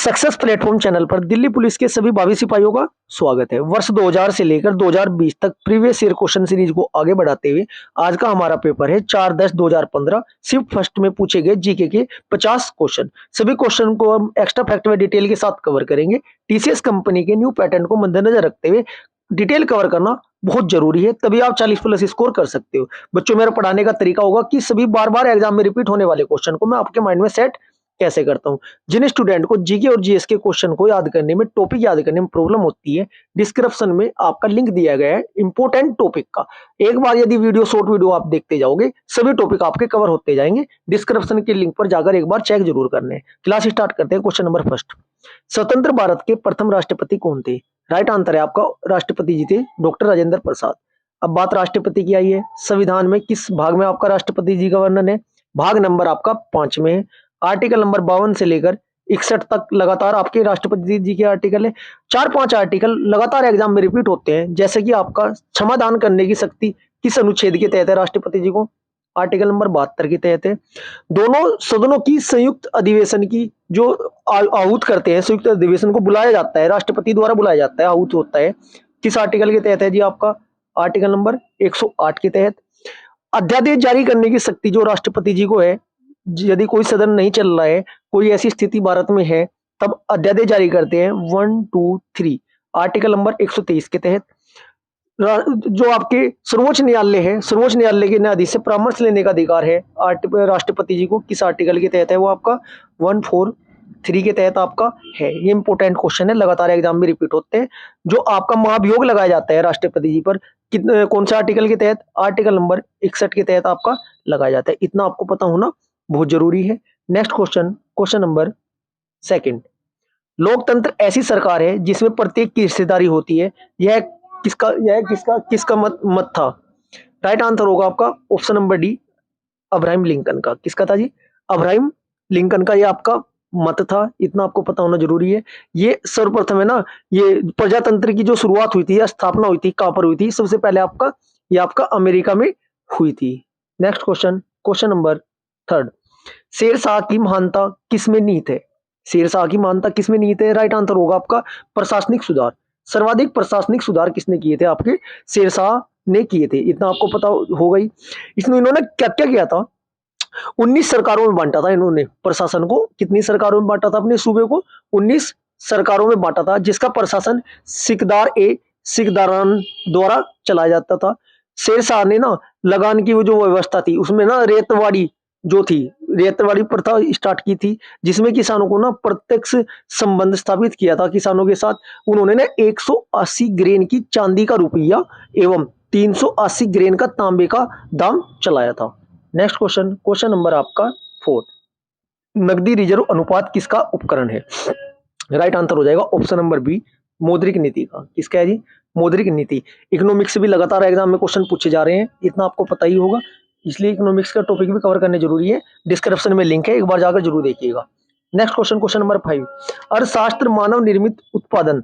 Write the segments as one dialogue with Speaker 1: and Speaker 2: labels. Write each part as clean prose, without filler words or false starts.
Speaker 1: Success platform channel पर Delhi police के सभी 22 सिपाहियों का स्वागत है। वर्ष 2000 से लेकर 2020 तक प्रीवियस ईयर क्वेश्चन सीरीज को आगे बढ़ाते हुए आज का हमारा पेपर है 4/10/2015। शिफ्ट फर्स्ट में पूछे गए जीके के 50 क्वेश्चन। सभी क्वेश्चन को हम एक्स्ट्रा फैक्ट व डिटेल के साथ कवर करेंगे। टीसीएस कंपनी के न्यू पैटर्न को मद्देनजर रखते हुए डिटेल कवर करना बहुत जरूरी है, तभी आप 40+ स्कोर कर सकते हो। बच्चों, मेरा पढ़ाने का तरीका होगा कि सभी बार बार एग्जाम में रिपीट होने वाले क्वेश्चन को मैं आपके माइंड में सेट कैसे करता हूं। जिन स्टूडेंट को जीके और जीएस के क्वेश्चन को याद करने में, टॉपिक याद करने में प्रॉब्लम होती है, डिस्क्रिप्शन में आपका लिंक दिया गया है इंपोर्टेंट टॉपिक का। एक बार यदि शॉर्ट वीडियो आप देखते जाओगे, सभी टॉपिक आपके कवर होते जाएंगे। डिस्क्रिप्शन के लिंक पर जाकर एक बार चेक जरूर करने। क्लास स्टार्ट करते हैं। क्वेश्चन नंबर फर्स्ट, स्वतंत्र भारत के प्रथम राष्ट्रपति कौन थे? राइट आंसर है आपका राष्ट्रपति जी थे डॉक्टर राजेंद्र प्रसाद। अब बात राष्ट्रपति की आई है। संविधान में किस भाग में आपका राष्ट्रपति जी का वर्णन है? भाग नंबर आपका 5 में है। आर्टिकल नंबर 52 से लेकर 61 तक लगातार आपके राष्ट्रपति जी के आर्टिकल है। 4-5 आर्टिकल लगातार एग्जाम में रिपीट होते हैं, जैसे कि आपका क्षमादान करने की शक्ति किस अनुच्छेद के तहत है राष्ट्रपति जी को? आर्टिकल नंबर 72 के तहत है। दोनों सदनों की संयुक्त अधिवेशन की जो आहूत करते हैं, संयुक्त अधिवेशन को बुलाया जाता है, राष्ट्रपति द्वारा बुलाया जाता है, आहूत होता है, किस आर्टिकल के तहत है जी आपका? आर्टिकल नंबर 108 के तहत। अध्यादेश जारी करने की शक्ति जो राष्ट्रपति जी को है, यदि कोई सदन नहीं चल रहा है, कोई ऐसी स्थिति भारत में है, तब अध्यादेश जारी करते हैं 1, 2, 3 आर्टिकल नंबर 123 के तहत। जो आपके सर्वोच्च न्यायालय है, सर्वोच्च न्यायालय के न्यायाधीश से परामर्श लेने का अधिकार है राष्ट्रपति जी को, किस आर्टिकल के तहत है? वो आपका 143 के तहत आपका है। ये इंपॉर्टेंट क्वेश्चन है, लगातार एग्जाम में रिपीट होते हैं। जो आपका महाभियोग लगाया जाता है राष्ट्रपति जी पर, कौन से आर्टिकल के तहत? आर्टिकल नंबर 61 के तहत आपका लगाया जाता है। इतना आपको पता होना बहुत जरूरी है। Next question, question number second, लोकतंत्र ऐसी सरकार है जिसमें प्रत्येक की हिस्सेदारी होती है। यह किसका मत था? राइट आंसर होगा आपका option number D, Abraham Lincoln का। किसका था जी? अब्राहम लिंकन का ये आपका मत था। इतना आपको पता होना जरूरी है। ये सर्वप्रथम है ना, ये प्रजातंत्र की जो शुरुआत हुई थी या स्थापना हुई थी, कहां पर हुई थी? सबसे पहले आपका ये आपका अमेरिका में हुई थी। Next question, question number third, Sher Shah की महानता किसमें निहित है? शेरशाह की महानता किसमें निहित है? राइट आंसर होगा आपका प्रशासनिक सुधार। सर्वाधिक प्रशासनिक सुधार किसने किए थे? आपके शेरशाह ने किए थे। इतना आपको पता हो गई। इसमें इन्होंने क्या क्या किया था? 19 सरकारों में बांटा था इन्होंने प्रशासन को। कितनी सरकारों में बांटा था अपने सूबे को? 19 सरकारों में बांटा था, जिसका प्रशासन सिकदारान द्वारा चलाया जाता था। शेरशाह ने ना लगान की वो जो व्यवस्था थी, उसमें ना रेतवाड़ी जो थी, रेतवाड़ी प्रथा स्टार्ट की थी, जिसमें किसानों को ना प्रत्यक्ष संबंध स्थापित किया था किसानों के साथ। उन्होंने ना 180 ग्रेन की चांदी का रुपया एवं 380 ग्रेन का तांबे का दाम चलाया था। नेक्स्ट क्वेश्चन, क्वेश्चन नंबर आपका 4, नकदी रिजर्व अनुपात किसका उपकरण है? राइट आंसर हो जाएगा ऑप्शन नंबर बी, मौद्रिक नीति का। किसका है जी? मौद्रिक नीति। इकोनॉमिक्स से भी लगातार एग्जाम में क्वेश्चन पूछे जा रहे हैं, इतना आपको पता ही होगा, इसलिए इकोनॉमिक्स का टॉपिक भी कवर करने जरूरी है। डिस्क्रिप्शन में लिंक है, एक बार जाकर जरूर देखिएगा। नेक्स्ट क्वेश्चन, क्वेश्चन नंबर 5, अर्थशास्त्र मानव निर्मित उत्पादन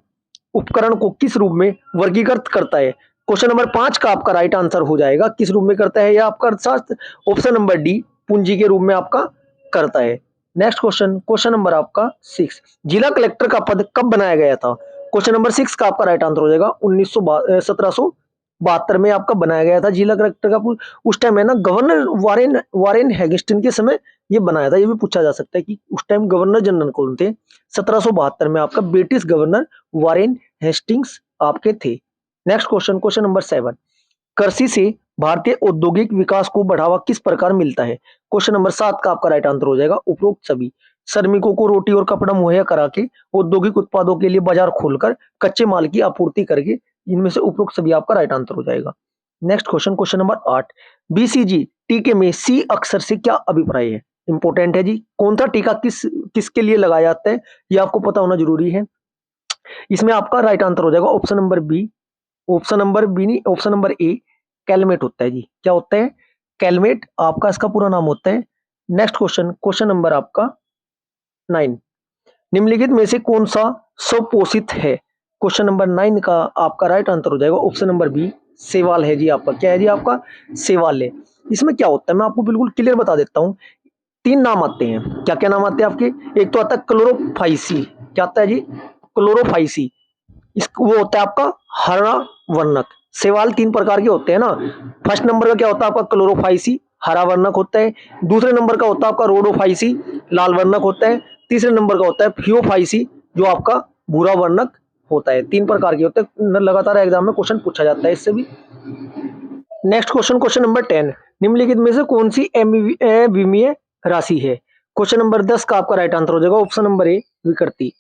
Speaker 1: उपकरण को किस रूप में वर्गीकृत करता है? क्वेश्चन नंबर 5 का आपका राइट आंसर हो जाएगा, किस रूप में करता है यह आपका अर्थशास्त्र? ऑप्शन नंबर डी, पूंजी के रूप में आपका करता है। नेक्स्ट क्वेश्चन, क्वेश्चन नंबर आपका 6, जिला कलेक्टर का पद कब बनाया गया था? क्वेश्चन नंबर 6 का आपका राइट आंसर हो जाएगा 1772 में आपका बनाया गया था जिला कलेक्टर का। उस टाइम है ना गवर्नर वारेन हैगिस्टन के समय ये बनाया था। ये भी पूछा जा सकता है कि उस टाइम गवर्नर जनरल कौन थे? 1772 में आपका ब्रिटिश गवर्नर वारेन हेस्टिंग्स आपके थे। नेक्स्ट क्वेश्चन, क्वेश्चन नंबर 7, कृषि से भारतीय औद्योगिक विकास को बढ़ावा किस प्रकार मिलता है? क्वेश्चन नंबर 7 का आपका राइट आंसर हो जाएगा उपरोक्त सभी। श्रमिकों को रोटी और कपड़ा मुहैया करा के, औद्योगिक उत्पादों के लिए बाजार खोलकर, कच्चे माल की आपूर्ति करके, इनमें से उपरोक्त सभी आपका राइट आंसर हो जाएगा। Next question, question number 8, BCG टीके में सी अक्षर से क्या अभिप्राय है? इंपॉर्टेंट है जी। कौन सा टीका किसके लिए लगाया जाता है, ये आपको पता होना जरूरी है। इसमें आपका राइट आंसर हो जाएगा option number B, option number A, calumet होता है जी। क्या होता है? कैलमेट आपका इसका पूरा नाम होता है। नेक्स्ट क्वेश्चन, क्वेश्चन नंबर आपका 9, निम्नलिखित में से कौन सा स्वपोषित है? क्वेश्चन नंबर 9 का आपका राइट आंसर हो जाएगा ऑप्शन नंबर बी, सेवाल है जी आपका। क्या है जी आपका? सेवाल है। इसमें क्या होता है मैं आपको बिल्कुल क्लियर बता देता हूं। 3 नाम आते हैं। क्या क्या नाम आते हैं आपके? एक तो आता है क्लोरोफाइसी, क्या होता है जी? क्लोरोफाइसी। इस वो होता है आपका हरा वर्णक। सवाल 3 प्रकार के होते हैं ना। फर्स्ट नंबर का क्या होता है आपका? क्लोरोफाइसी, हरा वर्णक होता है। दूसरे नंबर का होता है आपका रोडोफाइसी, लाल वर्णक होता है। तीसरे नंबर का होता है फियोफाइसी, जो आपका भूरा वर्णक होता है। 3 प्रकार के होते हैं। लगातार एग्जाम में क्वेश्चन पूछा जाता है इससे भी। नेक्स्ट क्वेश्चन, क्वेश्चन नंबर 10, निम्नलिखित में से कौन सी अविमीय राशि है? क्वेश्चन नंबर 10 का आपका राइट आंसर हो जाएगा ऑप्शन नंबर ए, विकृति।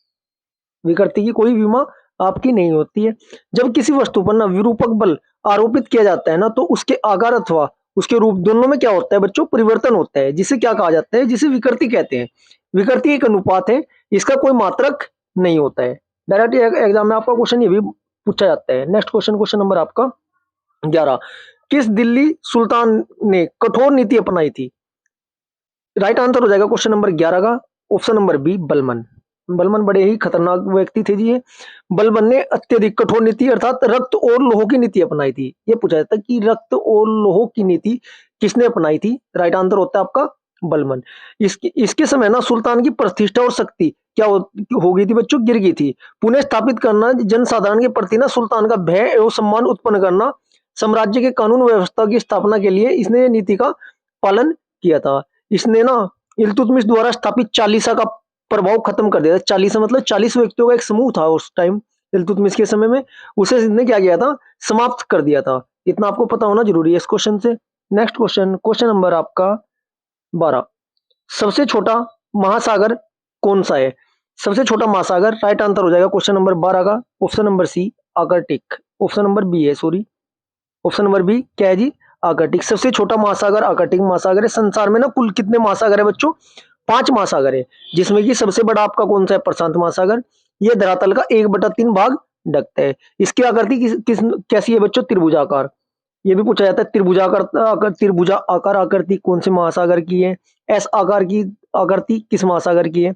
Speaker 1: विकृति की कोई विमा आपकी नहीं होती है। जब किसी वस्तु पर ना विरूपक बल आरोपित किया जाता है ना, तो उसके आकार अथवा उसके रूप दोनों में क्या होता है बच्चों? परिवर्तन होता है, जिसे क्या कहा जाता है? जिसे विकृति कहते हैं। विकृति एक अनुपात है, इसका कोई मात्रक नहीं होता है। डायरेक्ट एग्जाम में आपका क्वेश्चन ये भी पूछा जाता है। नेक्स्ट क्वेश्चन, क्वेश्चन नंबर आपका 11, किस दिल्ली सुल्तान ने कठोर नीति अपनाई थी? राइट आंसर हो जाएगा क्वेश्चन नंबर 11 का option number B, Balban. Balban बड़े ही खतरनाक व्यक्ति थे जी ये। बलबन ने अत्यधिक कठोर नीति अर्थात रक्त और लोह की नीति अपनाई थी। ये पूछा जाता है कि रक्त और लोह की नीति किसने अपनाई थी? राइट आंसर होता है आपका बलबन। इसके समय ना सुल्तान की प्रतिष्ठा और शक्ति क्या हो गई थी बच्चों? गिर गई थी। पुनः स्थापित करना, जनसाधारण के प्रति ना सुल्तान का भय एवं सम्मान उत्पन्न करना, साम्राज्य के कानून व्यवस्था की स्थापना के लिए इसने ये नीति का पालन किया था। इसने ना इल्तुतमिश द्वारा स्थापित चालीसा का प्रभाव खत्म कर दिया था। चालीसा मतलब 40 व्यक्तियों का एक समूह था उस टाइम इल्तुतमिश के समय में, उसे इसने क्या किया था? समाप्त कर दिया था। इतना आपको पता होना जरूरी है इस क्वेश्चन से। नेक्स्ट क्वेश्चन, क्वेश्चन नंबर आपका 12, सबसे छोटा महासागर कौन सा है? सबसे छोटा महासागर, राइट आंसर हो जाएगा क्वेश्चन नंबर 12 का option number C, Arctic. Option number B है, सॉरी, ऑप्शन नंबर बी क्या है जी? आर्कटिक। सबसे छोटा महासागर आर्कटिक महासागर है। संसार में ना कुल कितने महासागर है बच्चों? 5 महासागर है, जिसमें कि सबसे बड़ा आपका कौन सा है? प्रशांत महासागर। ये धरातल का 1/3 भाग ढकता है। इसकी आकृति किस कैसी है बच्चों? त्रिभुजाकार। ये भी पूछा जाता है त्रिभुजा आकार आकृति कौन से महासागर की है? एस आकार की आकृति किस महासागर की है?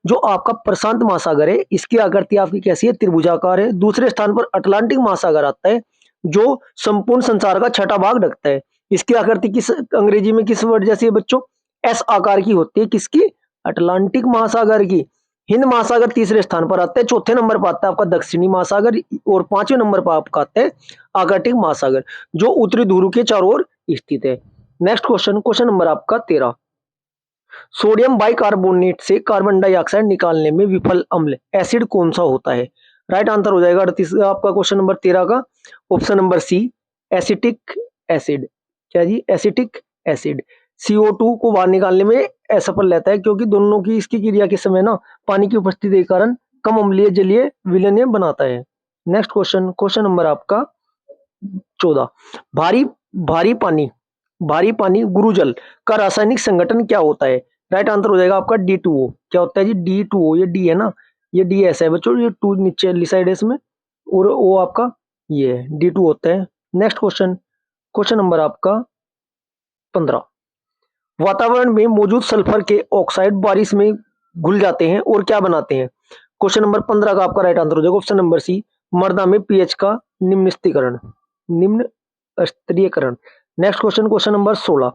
Speaker 1: जो आपका प्रशांत महासागर है, इसकी आकृति आपकी कैसी है? त्रिभुजाकार है। दूसरे स्थान पर अटलांटिक महासागर आता है, जो संपूर्ण संसार का छठा भाग ढकता है। इसकी आकृति किस अंग्रेजी में किस वर्ड जैसी है बच्चों? एस आकार की होती है। किसकी? अटलांटिक महासागर की। हिंद महासागर तीसरे स्थान पर आता है। चौथे नंबर पर आता है आपका दक्षिणी महासागर, और 5वें नंबर पर आपका आता है आर्कटिक महासागर, जो उत्तरी ध्रुव के चारों ओर स्थित है। नेक्स्ट क्वेश्चन, क्वेश्चन नंबर आपका 13, सोडियम बाइकार्बोनेट से कार्बन डाइऑक्साइड निकालने में विफल अम्ल एसिड कौन सा होता है? राइट आंसर हो जाएगा 38 आपका क्वेश्चन नंबर 13 का option number C, acetic acid. क्या जी? Acetic acid. CO2 को बाहर निकालने में असफल रहता है, क्योंकि दोनों की इसकी क्रिया के समय ना पानी की उपस्थिति के कारण कम अम्लीय जलीय विलयन बनाता है। नेक्स्ट क्वेश्चन, क्वेश्चन नंबर आपका 14, भारी भारी पानी गुरुजल का रासायनिक संगठन क्या होता है? राइट आंसर हो जाएगा आपका D2O। क्या होता है जी? D2O। ये डी है ना, ये डी ऐसा है बच्चों, ये 2 नीचे वाली साइड है इसमें, और ओ आपका ये है, D2 होता है। नेक्स्ट क्वेश्चन, क्वेश्चन नंबर आपका 15, वातावरण में मौजूद सल्फर के ऑक्साइड बारिश में घुल जाते हैं और क्या बनाते हैं? क्वेश्चन नंबर 15 का आपका राइट आंसर हो जाएगा ऑप्शन नंबर सी, मृदा में पीएच का निम्न स्तरीयकरण। नेक्स्ट क्वेश्चन, क्वेश्चन नंबर 16,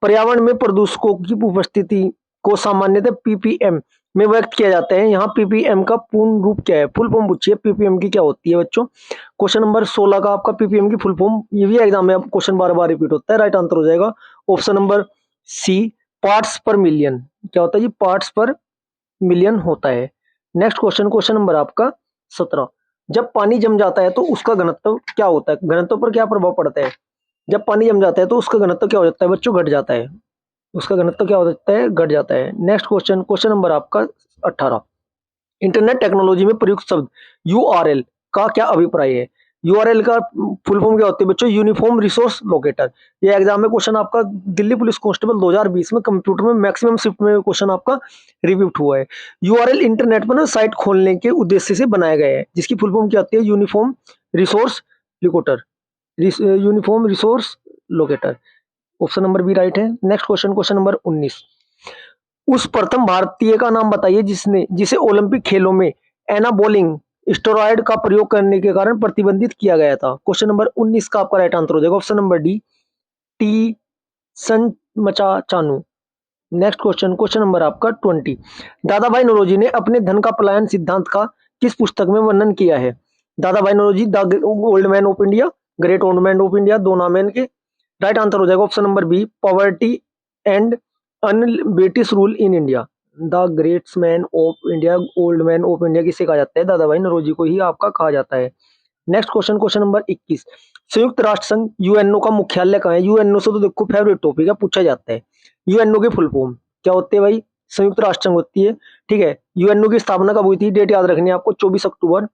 Speaker 1: पर्यावरण में प्रदूषकों की उपस्थिति को सामान्यतः पीपीएम में व्यक्त किया जाता है। यहाँ पीपीएम का पूर्ण रूप क्या है? फुल फॉर्म पूछिए पीपीएम की क्या होती है बच्चों। क्वेश्चन नंबर 16 का आपका पीपीएम की फुल फॉर्म, ये भी एग्जाम में क्वेश्चन बार बार रिपीट होता है। राइट आंसर हो जाएगा ऑप्शन नंबर सी, पार्ट्स पर मिलियन। क्या होता है जी? पार्ट्स पर मिलियन होता है। नेक्स्ट क्वेश्चन, क्वेश्चन नंबर आपका 17, जब पानी जम जाता है तो उसका घनत्व क्या होता है? घनत्व पर क्या प्रभाव पड़ता है? जब पानी जम जाता है तो उसका घनत्व क्या हो जाता है बच्चों? घट जाता है। उसका घनत्व क्या हो जाता है? घट जाता है। नेक्स्ट क्वेश्चन, क्वेश्चन नंबर आपका 18, इंटरनेट टेक्नोलॉजी में प्रयुक्त शब्द यूआरएल का क्या अभिप्राय है? यूआरएल का फुल फॉर्म क्या होती है बच्चों? Uniform resource locator. ये एग्जाम में क्वेश्चन आपका दिल्ली पुलिस कांस्टेबल 2020 में कंप्यूटर में मैक्सिमम शिफ्ट में क्वेश्चन आपका रिपीट हुआ है। यूआरएल इंटरनेट पर ना साइट खोलने के उद्देश्य से बनाया गया है, जिसकी फुल फॉर्म क्या होती है? Uniform resource locator. Uniform resource locator, option number B right है। नेक्स्ट क्वेश्चन, क्वेश्चन नंबर 19, उस प्रथम भारतीय का नाम बताइए जिसे ओलंपिक खेलों में एनाबोलिंग स्टेरॉयड का प्रयोग करने के कारण प्रतिबंधित किया गया था। क्वेश्चन नंबर 19 का आपका राइट आंसर हो जाएगा ऑप्शन नंबर डी, टी संमचाचानु। नेक्स्ट क्वेश्चन, क्वेश्चन नंबर आपका 20। दादा भाई नौरोजी ने अपने धन का पलायन सिद्धांत का किस पुस्तक में वर्णन किया है? Dadabhai Naoroji, the old man of India, great old man of India, दो नाम है इनके। राइट आंसर हो जाएगा option number B, poverty and un British rule in India. The greats man of India, old man of India किसे कहा जाता है? दादा भाई नौरोजी को ही आपका कहा जाता है। Next question, question number 21। संयुक्त राष्ट्र संघ यूएनओ का मुख्यालय कहाँ है? यूएनओ से तो देखो फेवरेट टॉपिक है, पूछा जाता है। यूएनओ की फुल फॉर्म क्या होती है भाई? संयुक्त राष्ट्र संघ होती है। ठीक है, यूएनओ की स्थापना कब हुई थी? डेट याद रखनी है आपको, 24 अक्टूबर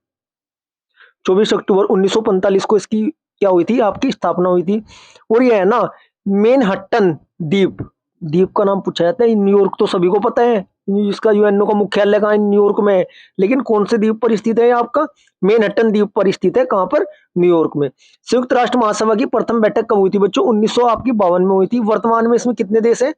Speaker 1: 1945 को इसकी क्या हुई थी? आपकी स्थापना हुई थी। और ये है ना मैनहट्टन द्वीप, द्वीप का नाम पूछा जाता है। न्यूयॉर्क तो सभी को पता है, इसका यूएनओ का मुख्यालय कहाँ है? न्यूयॉर्क में है। लेकिन कौन से द्वीप पर स्थित है? आपका मैनहट्टन द्वीप पर स्थित है। कहाँ पर? न्यूयॉर्क में। संयुक्त राष्ट्र महासभा की प्रथम बैठक कब हुई थी बच्चों? 1952 में हुई थी। वर्तमान में इसमें कितने देश है?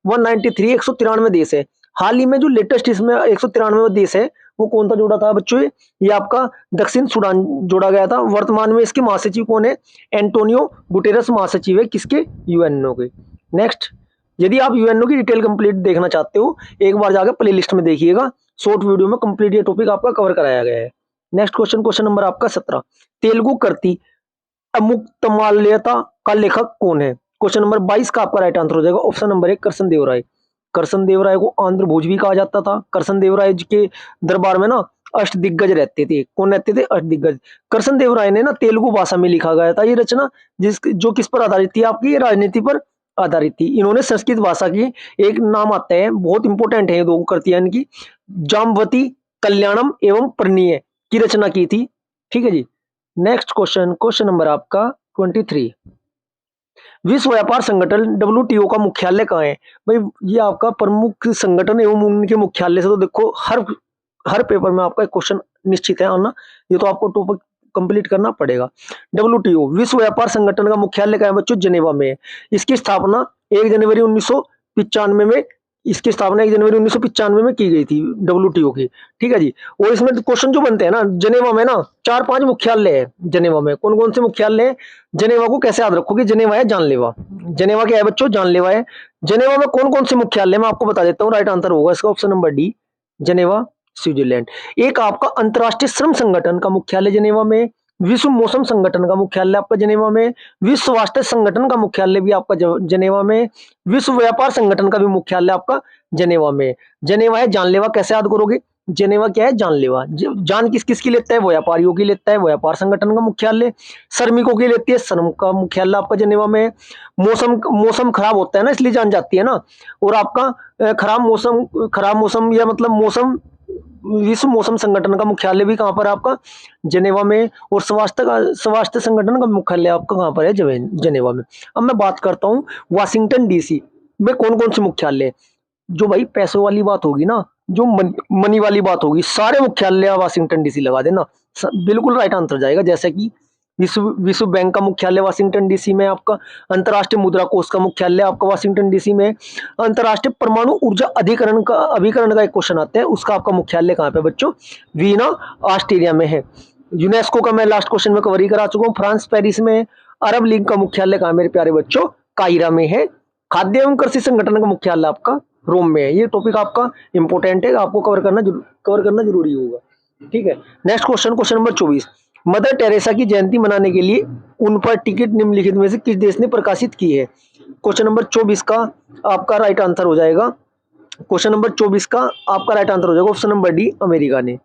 Speaker 1: 193, 193 देश है। हाल ही में जो लेटेस्ट इसमें 193 देश है, वो कौन सा जोड़ा था बच्चों? ये आपका दक्षिण सूडान जोड़ा गया था। वर्तमान में इसके महासचिव कौन है? एंटोनियो गुटेरस महासचिव है किसके? यूएनओ के। नेक्स्ट, यदि आप यूएनओ की डिटेल कंप्लीट देखना चाहते हो, एक बार जाकर प्ले लिस्ट में देखिएगा, शॉर्ट वीडियो में कंप्लीट ये टॉपिक आपका कवर कराया गया है। नेक्स्ट क्वेश्चन, क्वेश्चन नंबर आपका 17। तेलुगु कृति अमुक्तमाल्यदा का लेखक कौन है? क्वेश्चन नंबर 22 का आपका राइट आंसर हो जाएगा ऑप्शन नंबर 1, कृष्ण देव राय। कृष्ण देव राय को आंध्र भोज भी कहा जाता था। कृष्ण देव राय जी के दरबार में ना अष्ट दिग्गज रहते थे। कौन रहते थे? अष्ट दिग्गज। कृष्ण देव राय ने ना तेलुगु भाषा में लिखा गया था ये रचना, जो किस पर आधारित थी? आपकी राजनीति पर आधारित थी। इन्होंने संस्कृत भाषा की एक नाम आता है, बहुत इंपॉर्टेंट है, दो कृतियां इनकी, जाम्बवती, कल्याणम एवं परिणय की रचना की थी। ठीक है जी। नेक्स्ट क्वेश्चन, क्वेश्चन नंबर आपका 23। विश्व व्यापार संगठन डब्ल्यूटीओ का मुख्यालय कहाँ है? भाई ये आपका प्रमुख संगठन एवं उनके मुख्यालय से तो देखो हर पेपर में आपका एक क्वेश्चन निश्चित है आना, ये तो आपको टॉपिक कंप्लीट करना पड़ेगा। डब्ल्यूटीओ विश्व व्यापार संगठन का मुख्यालय कहाँ है बच्चों? जेनेवा में है। इसकी स्थापना 1 जनवरी 1995 में इसकी स्थापना 1 जनवरी 1995 में की गई थी डब्ल्यूटीओ की। ठीक है जी। और इसमें क्वेश्चन जो बनते हैं ना, जेनेवा में ना 4-5 मुख्यालय है। जेनेवा में कौन कौन से मुख्यालय है? जेनेवा को कैसे याद रखोगे? जेनेवा है जानलेवा। जेनेवा क्या है बच्चों? जानलेवा है। जेनेवा में कौन कौन से मुख्यालय मैं आपको बता देता हूँ। राइट आंसर होगा इसका option number D, Geneva, Switzerland. एक आपका अंतरराष्ट्रीय श्रम संगठन का मुख्यालय जेनेवा में, विश्व मौसम संगठन का मुख्यालय आपका जेनेवा में, विश्व स्वास्थ्य संगठन का मुख्यालय भी आपका जेनेवा में, विश्व व्यापार संगठन का भी मुख्यालय आपका जेनेवा में। जेनेवा है जानलेवा, कैसे याद करोगे? जेनेवा क्या है? जानलेवा। जान किस किस की लेता है? व्यापारियों की लेता है, व्यापार संगठन का मुख्यालय। श्रमिकों की लेती है, श्रम का मुख्यालय आपका जेनेवा में। मौसम खराब होता है ना, इसलिए जान जाती है ना। और आपका खराब मौसम या मतलब मौसम, विश्व मौसम संगठन का मुख्यालय भी कहाँ पर? आपका जेनेवा में। और स्वास्थ्य संगठन का मुख्यालय आपका कहाँ पर है? जेनेवा में। अब मैं बात करता हूँ वाशिंगटन डीसी में कौन कौन से मुख्यालय। जो भाई पैसों वाली बात होगी ना, जो मनी वाली बात होगी, सारे मुख्यालय वाशिंगटन डीसी लगा देना, बिल्कुल राइट आंसर जाएगा। जैसे कि विश्व बैंक का मुख्यालय वाशिंगटन डीसी में, आपका अंतर्राष्ट्रीय मुद्रा कोष का मुख्यालय आपका वाशिंगटन डीसी में, अंतर्राष्ट्रीय परमाणु ऊर्जा अभिकरण का एक क्वेश्चन आता है, उसका आपका मुख्यालय कहाँ पे बच्चों? वीना, ऑस्ट्रेलिया में है। यूनेस्को का मैं लास्ट क्वेश्चन में कवर ही करा चुका हूँ, फ्रांस पेरिस में। अरब लीग का मुख्यालय कहाँ मेरे प्यारे बच्चों? काहिरा में है। खाद्य एवं कृषि संगठन का मुख्यालय आपका रोम में है। ये टॉपिक आपका इंपॉर्टेंट है, आपको कवर करना जरूरी होगा। ठीक है। Next question, question number 24। Mother Teresa की जयंती मनाने के लिए उन पर टिकट निम्नलिखित में से किस देश ने प्रकाशित की है? क्वेश्चन नंबर 24 का आपका राइट आंसर हो जाएगा, क्वेश्चन नंबर 24 का आपका राइट आंसर हो जाएगा ऑप्शन नंबर डी, अमेरिका ने।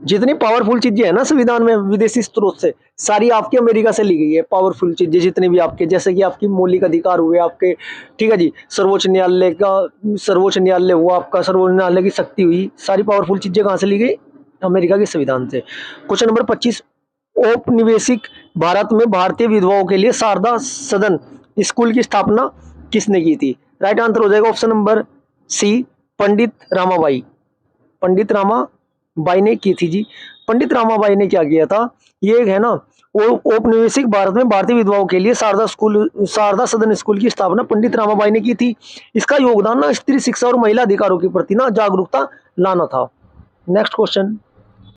Speaker 1: जितनी पावरफुल चीजें है ना संविधान में विदेशी स्रोत से, सारी आपकी अमेरिका से ली गई है। पावरफुल चीजें जितने भी आपके, जैसे कि आपकी मौलिक अधिकार हुए आपके, ठीक है जी, सर्वोच्च न्यायालय हुआ आपका, सर्वोच्च न्यायालय की शक्ति हुई, सारी पावरफुल चीजें कहाँ से ली गई? अमेरिका के संविधान से। Question number 25। औपनिवेशिक भारत में भारतीय विधवाओं के लिए शारदा सदन स्कूल की स्थापना किसने की थी? राइट आंसर हो जाएगा ऑप्शन नंबर सी, पंडित रामाबाई। पंडित रामाबाई ने की थी जी। पंडित रामाबाई ने क्या किया था? ये है ना, औपनिवेशिक भारत में भारतीय विधवाओं के लिए शारदा सदन स्कूल की स्थापना पंडित रामाबाई ने की थी। इसका योगदान ना स्त्री शिक्षा और महिला अधिकारों के प्रति ना जागरूकता लाना था। Next question,